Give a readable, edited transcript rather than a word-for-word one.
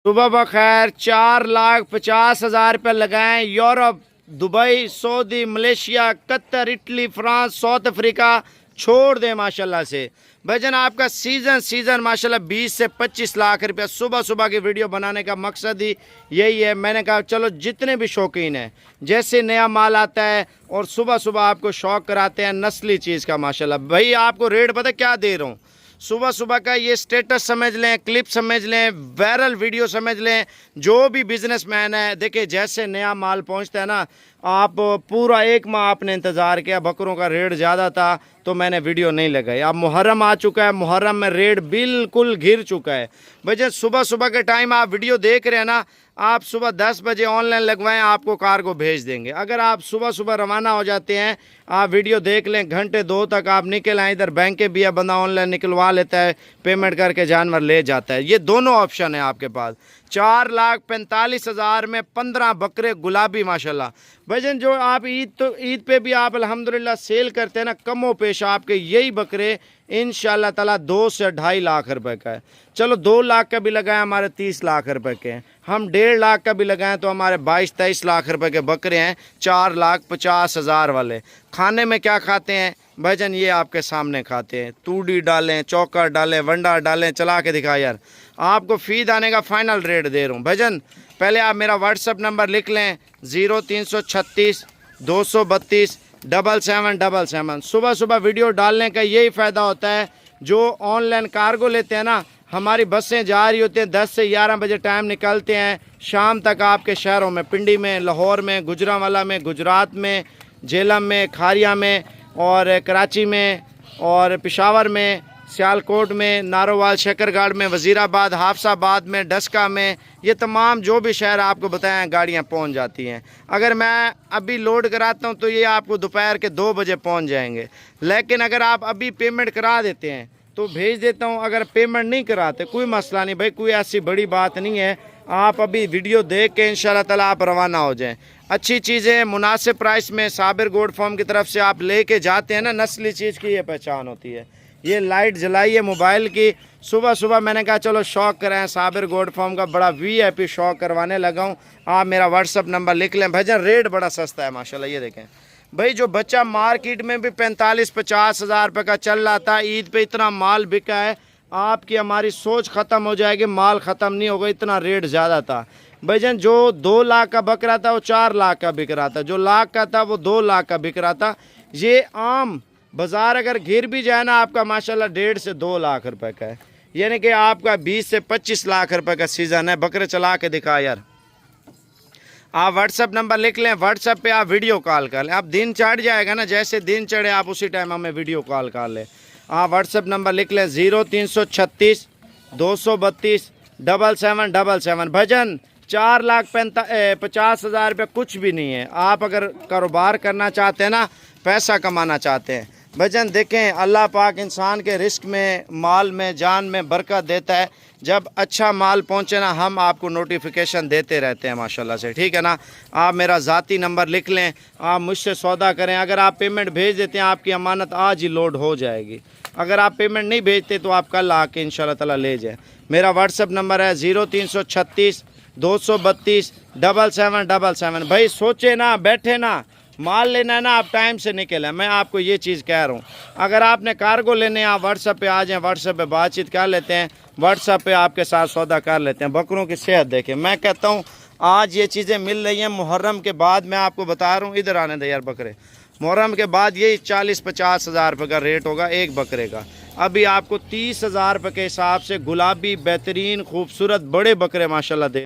सुबह बखैर। 4,50,000 रुपये लगाएं। Europe, Dubai, Saudi, Malaysia, Qatar, Italy, France, south Africa छोड़ दें माशाल्लाह से। भाईजान आपका सीज़न माशाल्लाह 20 से 25 लाख रुपया। सुबह सुबह की वीडियो बनाने का मकसद ही यही है। मैंने कहा चलो जितने भी शौकीन हैं, जैसे नया माल आता है और सुबह सुबह आपको शौक कराते हैं नस्ली चीज़ का माशाल्लाह। भाई आपको रेट पता क्या दे रहा हूँ, सुबह सुबह का ये स्टेटस समझ लें, क्लिप समझ लें, वायरल वीडियो समझ लें। जो भी बिजनेसमैन है, देखिए जैसे नया माल पहुंचता है ना, आप पूरा 1 माह आपने इंतज़ार किया, बकरों का रेट ज़्यादा था तो मैंने वीडियो नहीं लगाई। अब मुहर्रम आ चुका है, मुहर्रम में रेट बिल्कुल गिर चुका है। भाई सुबह सुबह के टाइम आप वीडियो देख रहे हैं ना, आप सुबह 10 बजे ऑनलाइन लगवाएं, आपको कार्गो भेज देंगे। अगर आप सुबह सुबह रवाना हो जाते हैं, आप वीडियो देख लें, घंटे 2 तक आप निकल आए, इधर बैंक के भी है, बंदा ऑनलाइन निकलवा लेता है, पेमेंट करके जानवर ले जाता है। ये दोनों ऑप्शन है आपके पास। 4,45,000 में 15 बकरे गुलाबी माशाल्लाह। भजन जो आप ईद पे भी आप अल्हम्दुलिल्लाह सेल करते हैं ना, कमो पेश आपके यही बकरे इंशाल्लाह ताला 2 से 2.5 लाख रुपए का है। चलो 2 लाख का भी लगाएं, हमारे 30 लाख रुपए के हैं। हम 1.5 लाख का भी लगाएं तो हमारे 22-23 लाख रुपए के बकरे हैं। 4,50,000 वाले खाने में क्या खाते हैं भाईजान, ये आपके सामने खाते हैं। तूड़ी डालें, चौकर डालें, वंडा डालें, चला के दिखा यार। आपको फीड आने का फाइनल रेट दे रहा हूँ भाईजान। पहले आप मेरा व्हाट्सअप नंबर लिख लें, 0336 232 7777। सुबह सुबह वीडियो डालने का यही फ़ायदा होता है। जो ऑनलाइन कार्गो लेते हैं ना, हमारी बसें जा रही होती हैं, 10 से 11 बजे टाइम निकलते हैं, शाम तक आपके शहरों में, पिंडी में, लाहौर में, गुजरांवाला में, गुजरात में, झेलम में, खारिया में और कराची में और पेशावर में, सियालकोट में, नारोवाल, शकरगढ़ में, वज़ीराबाद, हाफसाबाद में, डस्का में, ये तमाम जो भी शहर आपको बताएं गाड़ियां पहुंच जाती हैं। अगर मैं अभी लोड कराता हूं तो ये आपको दोपहर के 2 बजे पहुंच जाएंगे। लेकिन अगर आप अभी पेमेंट करा देते हैं तो भेज देता हूं। अगर पेमेंट नहीं कराते कोई मसला नहीं भाई, कोई ऐसी बड़ी बात नहीं है। आप अभी वीडियो देख के इंशाल्लाह ताला आप रवाना हो जाएं। अच्छी चीज़ें मुनासिब प्राइस में साबिर गोड फार्म की तरफ से आप लेके जाते हैं ना, नस्ली चीज़ की ये पहचान होती है। ये लाइट जलाई है मोबाइल की। सुबह सुबह मैंने कहा चलो शौक करें, साबिर गोड फार्म का बड़ा VIP शौक करवाने लगा हूँ। आप मेरा व्हाट्सअप नंबर लिख लें भाईजान। रेट बड़ा सस्ता है माशाल्लाह। ये देखें भाई, जो बच्चा मार्केट में भी 45-50 हज़ार रुपये का चल रहा था, ईद पे इतना माल बिका है। आपकी हमारी सोच ख़त्म हो जाएगी, माल ख़त्म नहीं होगा, इतना रेट ज़्यादा था भाईजान। जो 2 लाख का बक रहा था वो 4 लाख का बिक रहा था, जो लाख का था वो 2 लाख का बिक रहा था। ये आम बाज़ार अगर गिर भी जाए ना, आपका माशाल्लाह 1.5 से 2 लाख रुपए का है। यानी कि आपका 20 से 25 लाख रुपए का सीज़न है। बकरे चला के दिखा यार। आप व्हाट्सअप नंबर लिख लें, व्हाट्सअप पे आप वीडियो कॉल कर लें। आप दिन चढ़ जाएगा ना, जैसे दिन चढ़े आप उसी टाइम हमें वीडियो कॉल कर लें। आप व्हाट्सअप नंबर लिख लें, 0336 232 7777। भजन 4,50,000 रुपये कुछ भी नहीं है। आप अगर कारोबार करना चाहते हैं ना, पैसा कमाना चाहते हैं भजन, देखें अल्लाह पाक इंसान के रिस्क में, माल में, जान में बरकत देता है। जब अच्छा माल पहुंचे ना, हम आपको नोटिफिकेशन देते रहते हैं माशाल्लाह से, ठीक है ना। आप मेरा ज़ाती नंबर लिख लें, आप मुझसे सौदा करें। अगर आप पेमेंट भेज देते हैं, आपकी अमानत आज ही लोड हो जाएगी। अगर आप पेमेंट नहीं भेजते तो आप कल आके इंशाल्लाह ताला ले जाएं। मेरा व्हाट्सअप नंबर है 0336 232 7777। भाई सोचे ना, बैठे ना, माल लेना है ना, आप टाइम से निकलें। मैं आपको ये चीज़ कह रहा हूँ। अगर आपने कार्गो लेने, आप व्हाट्सएप पे आ जाएं, व्हाट्सएप पे बातचीत कर लेते हैं, व्हाट्सएप पे आपके साथ सौदा कर लेते हैं। बकरों की सेहत देखें। मैं कहता हूँ आज ये चीज़ें मिल रही हैं। मुहर्रम के बाद मैं आपको बता रहा हूँ, इधर आने दे यार बकरे, मुहर्रम के बाद यही 40-50 हज़ार रुपये का रेट होगा एक बकरे का। अभी आपको 30 हज़ार रुपये के हिसाब से गुलाबी बेहतरीन खूबसूरत बड़े बकरे माशाल्लाह दे